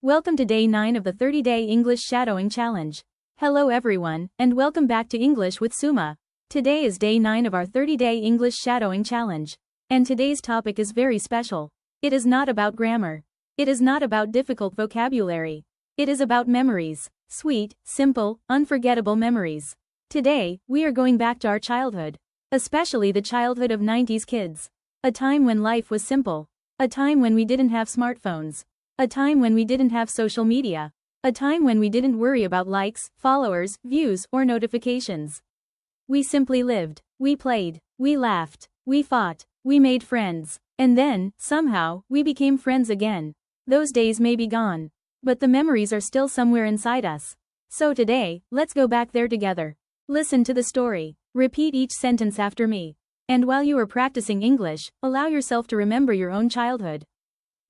Welcome to day 9 of the 30-day English shadowing challenge. Hello everyone, and welcome back to English with Suma. Today is day 9 of our 30-day English shadowing challenge. And today's topic is very special. It is not about grammar. It is not about difficult vocabulary. It is about memories. Sweet, simple, unforgettable memories. Today, we are going back to our childhood. Especially the childhood of 90s kids. A time when life was simple. A time when we didn't have smartphones. A time when we didn't have social media. A time when we didn't worry about likes, followers, views, or notifications. We simply lived. We played. We laughed. We fought. We made friends. And then, somehow, we became friends again. Those days may be gone. But the memories are still somewhere inside us. So today, let's go back there together. Listen to the story. Repeat each sentence after me. And while you are practicing English, allow yourself to remember your own childhood.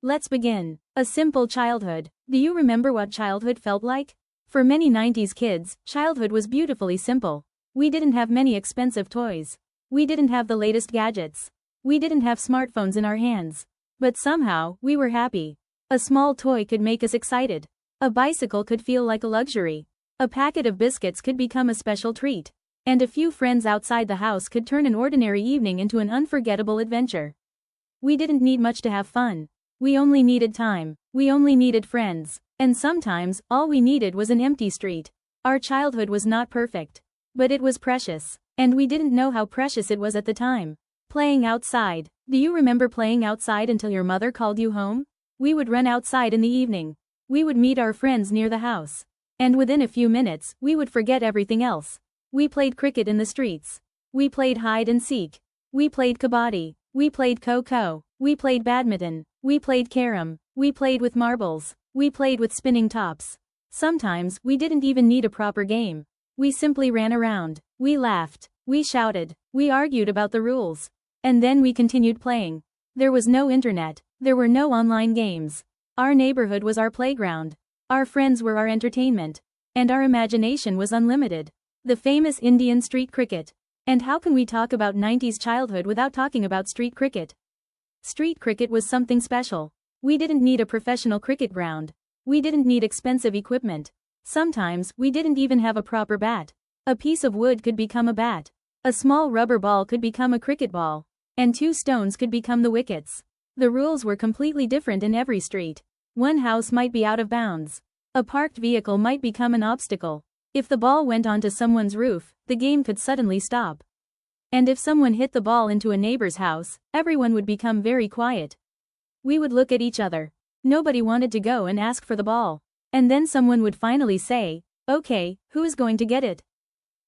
Let's begin. A simple childhood. Do you remember what childhood felt like? For many 90s kids, childhood was beautifully simple. We didn't have many expensive toys. We didn't have the latest gadgets. We didn't have smartphones in our hands. But somehow, we were happy. A small toy could make us excited. A bicycle could feel like a luxury. A packet of biscuits could become a special treat. And a few friends outside the house could turn an ordinary evening into an unforgettable adventure. We didn't need much to have fun. We only needed time. We only needed friends. And sometimes, all we needed was an empty street. Our childhood was not perfect. But it was precious. And we didn't know how precious it was at the time. Playing outside. Do you remember playing outside until your mother called you home? We would run outside in the evening. We would meet our friends near the house. And within a few minutes, we would forget everything else. We played cricket in the streets. We played hide and seek. We played kabaddi. We played coco. We played badminton. We played carom. We played with marbles. We played with spinning tops. Sometimes, we didn't even need a proper game. We simply ran around. We laughed. We shouted. We argued about the rules. And then we continued playing. There was no internet. There were no online games. Our neighborhood was our playground. Our friends were our entertainment. And our imagination was unlimited. The famous Indian street cricket. And how can we talk about 90s childhood without talking about street cricket? Street cricket was something special. We didn't need a professional cricket ground. We didn't need expensive equipment. Sometimes, we didn't even have a proper bat. A piece of wood could become a bat. A small rubber ball could become a cricket ball. And 2 stones could become the wickets. The rules were completely different in every street. One house might be out of bounds. A parked vehicle might become an obstacle. If the ball went onto someone's roof, the game could suddenly stop. And if someone hit the ball into a neighbor's house, everyone would become very quiet. We would look at each other. Nobody wanted to go and ask for the ball. And then someone would finally say, "Okay, who is going to get it?"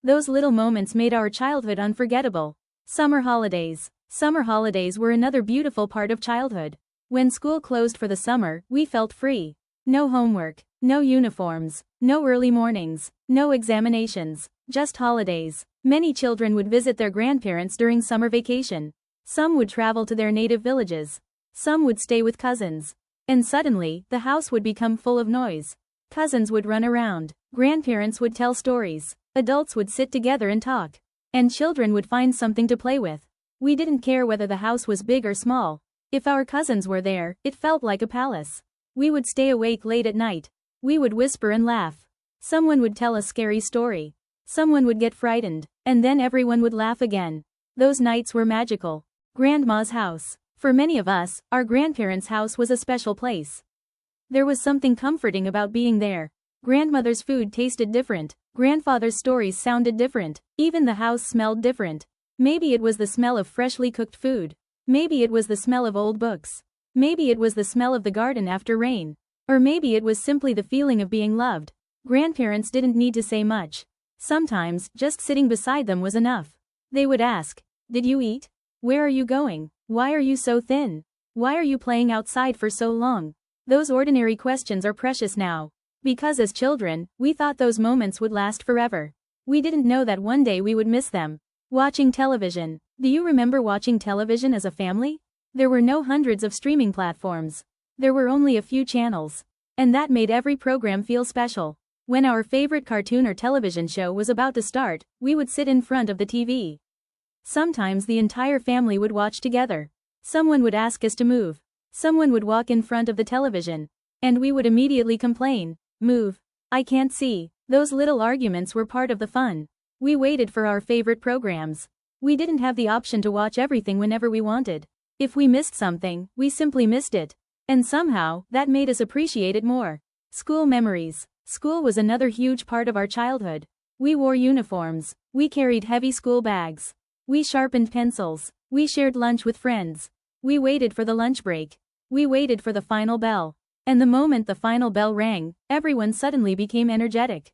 Those little moments made our childhood unforgettable. Summer holidays. Summer holidays were another beautiful part of childhood. When school closed for the summer, we felt free. No homework, no uniforms, no early mornings, no examinations, just holidays. Many children would visit their grandparents during summer vacation. Some would travel to their native villages. Some would stay with cousins. And suddenly, the house would become full of noise. Cousins would run around. Grandparents would tell stories. Adults would sit together and talk. And children would find something to play with. We didn't care whether the house was big or small. If our cousins were there, it felt like a palace. We would stay awake late at night. We would whisper and laugh. Someone would tell a scary story. Someone would get frightened, and then everyone would laugh again. Those nights were magical. Grandma's house. For many of us, our grandparents' house was a special place. There was something comforting about being there. Grandmother's food tasted different. Grandfather's stories sounded different. Even the house smelled different. Maybe it was the smell of freshly cooked food. Maybe it was the smell of old books. Maybe it was the smell of the garden after rain. Or maybe it was simply the feeling of being loved. Grandparents didn't need to say much. Sometimes, just sitting beside them was enough. They would ask, "Did you eat? Where are you going? Why are you so thin? Why are you playing outside for so long?" Those ordinary questions are precious now. Because as children, we thought those moments would last forever. We didn't know that one day we would miss them. Watching television. Do you remember watching television as a family? There were no hundreds of streaming platforms. There were only a few channels. And that made every program feel special. When our favorite cartoon or television show was about to start, we would sit in front of the TV. Sometimes the entire family would watch together. Someone would ask us to move. Someone would walk in front of the television. And we would immediately complain. Move. I can't see. Those little arguments were part of the fun. We waited for our favorite programs. We didn't have the option to watch everything whenever we wanted. If we missed something, we simply missed it. And somehow, that made us appreciate it more. School memories. School was another huge part of our childhood. We wore uniforms. We carried heavy school bags. We sharpened pencils. We shared lunch with friends. We waited for the lunch break. We waited for the final bell. And the moment the final bell rang, everyone suddenly became energetic.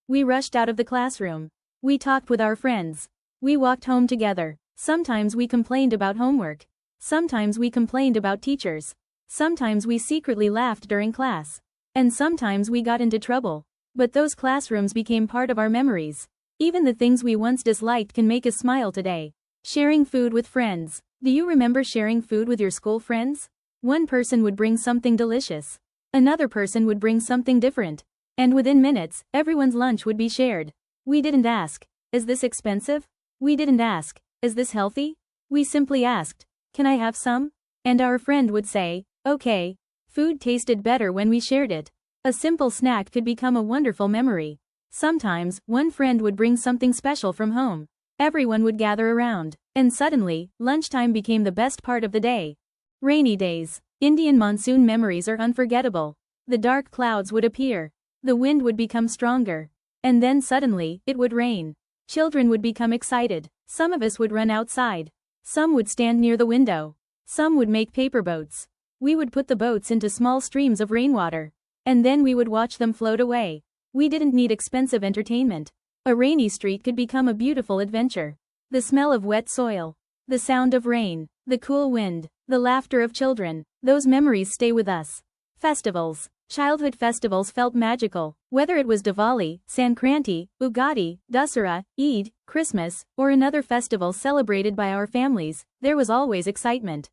We rushed out of the classroom. We talked with our friends. We walked home together. Sometimes we complained about homework. Sometimes we complained about teachers. Sometimes we secretly laughed during class. And sometimes we got into trouble. But those classrooms became part of our memories. Even the things we once disliked can make us smile today. Sharing food with friends. Do you remember sharing food with your school friends? One person would bring something delicious. Another person would bring something different. And within minutes, everyone's lunch would be shared. We didn't ask, is this expensive? We didn't ask, is this healthy? We simply asked, can I have some? And our friend would say, okay. Food tasted better when we shared it. A simple snack could become a wonderful memory. Sometimes, one friend would bring something special from home. Everyone would gather around. And suddenly, lunchtime became the best part of the day. Rainy days. Indian monsoon memories are unforgettable. The dark clouds would appear. The wind would become stronger. And then suddenly, it would rain. Children would become excited. Some of us would run outside. Some would stand near the window. Some would make paper boats. We would put the boats into small streams of rainwater. And then we would watch them float away. We didn't need expensive entertainment. A rainy street could become a beautiful adventure. The smell of wet soil. The sound of rain. The cool wind. The laughter of children. Those memories stay with us. Festivals. Childhood festivals felt magical. Whether it was Diwali, Sankranti, Ugadi, Dussehra, Eid, Christmas, or another festival celebrated by our families, there was always excitement.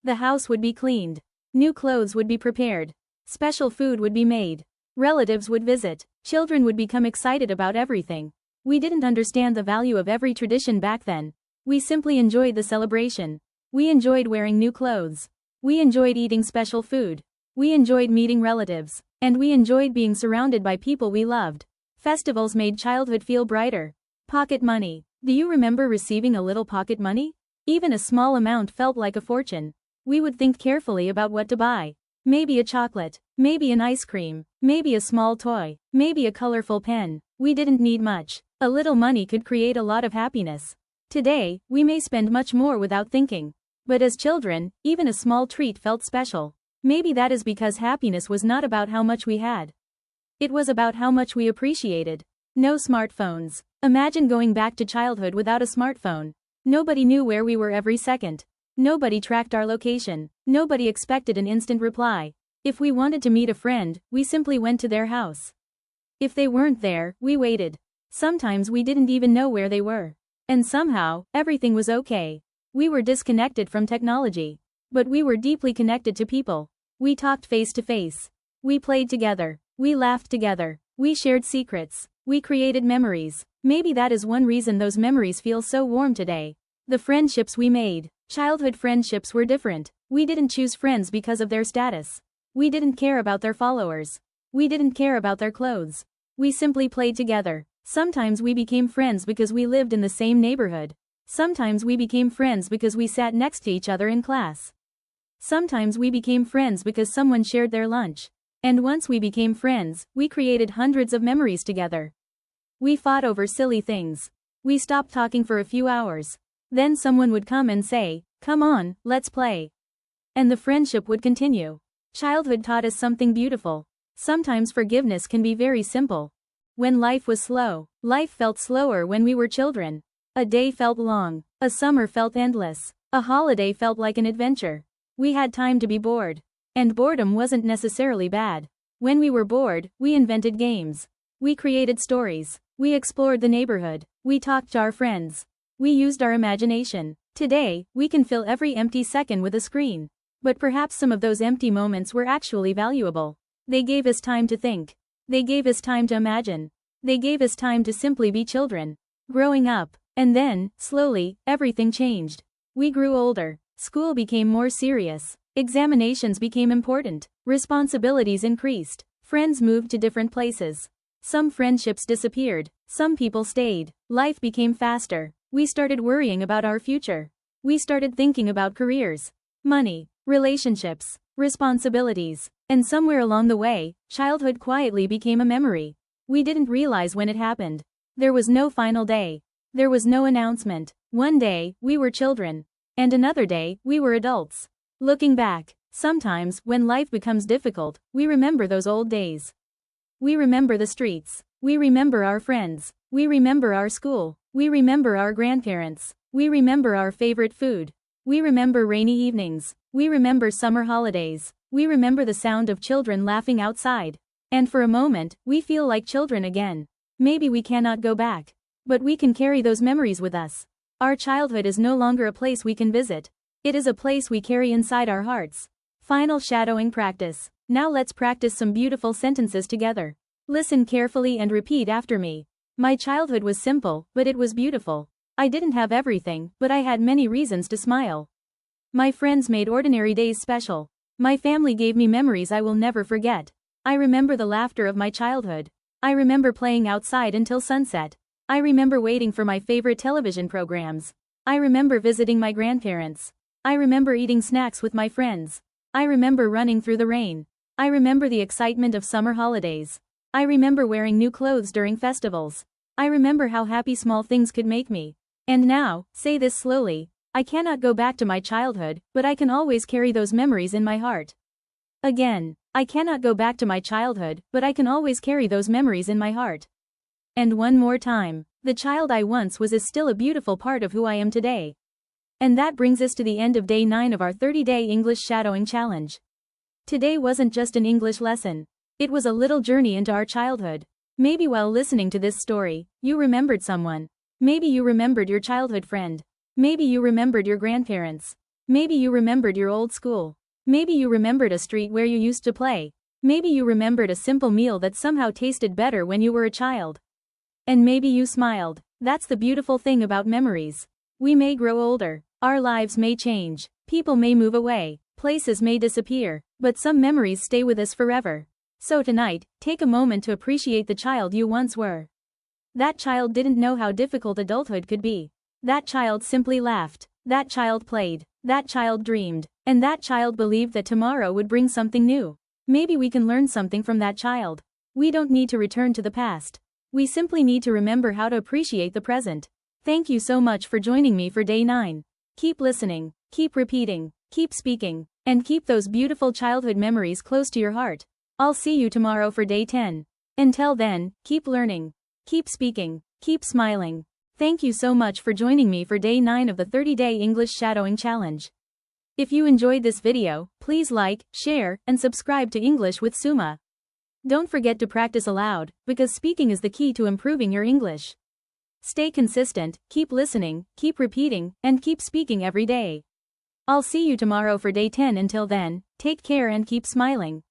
The house would be cleaned. New clothes would be prepared. Special food would be made. Relatives would visit. Children would become excited about everything. We didn't understand the value of every tradition back then. We simply enjoyed the celebration. We enjoyed wearing new clothes. We enjoyed eating special food. We enjoyed meeting relatives. And we enjoyed being surrounded by people we loved. Festivals made childhood feel brighter. Pocket money. Do you remember receiving a little pocket money? Even a small amount felt like a fortune. We would think carefully about what to buy. Maybe a chocolate. Maybe an ice cream. Maybe a small toy. Maybe a colorful pen. We didn't need much. A little money could create a lot of happiness. Today, we may spend much more without thinking. But as children, even a small treat felt special. Maybe that is because happiness was not about how much we had. It was about how much we appreciated. No smartphones. Imagine going back to childhood without a smartphone. Nobody knew where we were every second. Nobody tracked our location. Nobody expected an instant reply. If we wanted to meet a friend, we simply went to their house. If they weren't there, we waited. Sometimes we didn't even know where they were. And somehow, everything was okay. We were disconnected from technology. But we were deeply connected to people. We talked face to face. We played together. We laughed together. We shared secrets. We created memories. Maybe that is one reason those memories feel so warm today. The friendships we made. Childhood friendships were different. We didn't choose friends because of their status. We didn't care about their followers. We didn't care about their clothes. We simply played together. Sometimes we became friends because we lived in the same neighborhood. Sometimes we became friends because we sat next to each other in class. Sometimes we became friends because someone shared their lunch. And once we became friends, we created hundreds of memories together. We fought over silly things. We stopped talking for a few hours. Then someone would come and say, "Come on, let's play." And the friendship would continue. Childhood taught us something beautiful. Sometimes forgiveness can be very simple. When life was slow, life felt slower when we were children. A day felt long. A summer felt endless. A holiday felt like an adventure. We had time to be bored. And boredom wasn't necessarily bad. When we were bored, we invented games. We created stories. We explored the neighborhood. We talked to our friends. We used our imagination. Today, we can fill every empty second with a screen. But perhaps some of those empty moments were actually valuable. They gave us time to think. They gave us time to imagine. They gave us time to simply be children. Growing up. And then, slowly, everything changed. We grew older. School became more serious. Examinations became important. Responsibilities increased. Friends moved to different places. Some friendships disappeared. Some people stayed. Life became faster. We started worrying about our future. We started thinking about careers, money, relationships, responsibilities. And somewhere along the way, childhood quietly became a memory. We didn't realize when it happened. There was no final day. There was no announcement. One day, we were children. And another day, we were adults. Looking back, sometimes, when life becomes difficult, we remember those old days. We remember the streets. We remember our friends. We remember our school. We remember our grandparents. We remember our favorite food. We remember rainy evenings. We remember summer holidays. We remember the sound of children laughing outside. And for a moment, we feel like children again. Maybe we cannot go back. But we can carry those memories with us. Our childhood is no longer a place we can visit. It is a place we carry inside our hearts. Final shadowing practice. Now let's practice some beautiful sentences together. Listen carefully and repeat after me. My childhood was simple, but it was beautiful. I didn't have everything, but I had many reasons to smile. My friends made ordinary days special. My family gave me memories I will never forget. I remember the laughter of my childhood. I remember playing outside until sunset. I remember waiting for my favorite television programs. I remember visiting my grandparents. I remember eating snacks with my friends. I remember running through the rain. I remember the excitement of summer holidays. I remember wearing new clothes during festivals. I remember how happy small things could make me. And now, say this slowly, I cannot go back to my childhood, but I can always carry those memories in my heart. Again, I cannot go back to my childhood, but I can always carry those memories in my heart. And one more time, the child I once was is still a beautiful part of who I am today. And that brings us to the end of day 9 of our 30-day English shadowing challenge. Today wasn't just an English lesson. It was a little journey into our childhood. Maybe while listening to this story, you remembered someone. Maybe you remembered your childhood friend. Maybe you remembered your grandparents. Maybe you remembered your old school. Maybe you remembered a street where you used to play. Maybe you remembered a simple meal that somehow tasted better when you were a child. And maybe you smiled. That's the beautiful thing about memories. We may grow older. Our lives may change. People may move away. Places may disappear. But some memories stay with us forever. So tonight, take a moment to appreciate the child you once were. That child didn't know how difficult adulthood could be. That child simply laughed. That child played. That child dreamed. And that child believed that tomorrow would bring something new. Maybe we can learn something from that child. We don't need to return to the past. We simply need to remember how to appreciate the present. Thank you so much for joining me for day 9. Keep listening, keep repeating, keep speaking, and keep those beautiful childhood memories close to your heart. I'll see you tomorrow for day 10. Until then, keep learning, keep speaking, keep smiling. Thank you so much for joining me for day 9 of the 30-day English shadowing challenge. If you enjoyed this video, please like, share, and subscribe to English with Suma. Don't forget to practice aloud, because speaking is the key to improving your English. Stay consistent, keep listening, keep repeating, and keep speaking every day. I'll see you tomorrow for day 10. Until then, take care and keep smiling.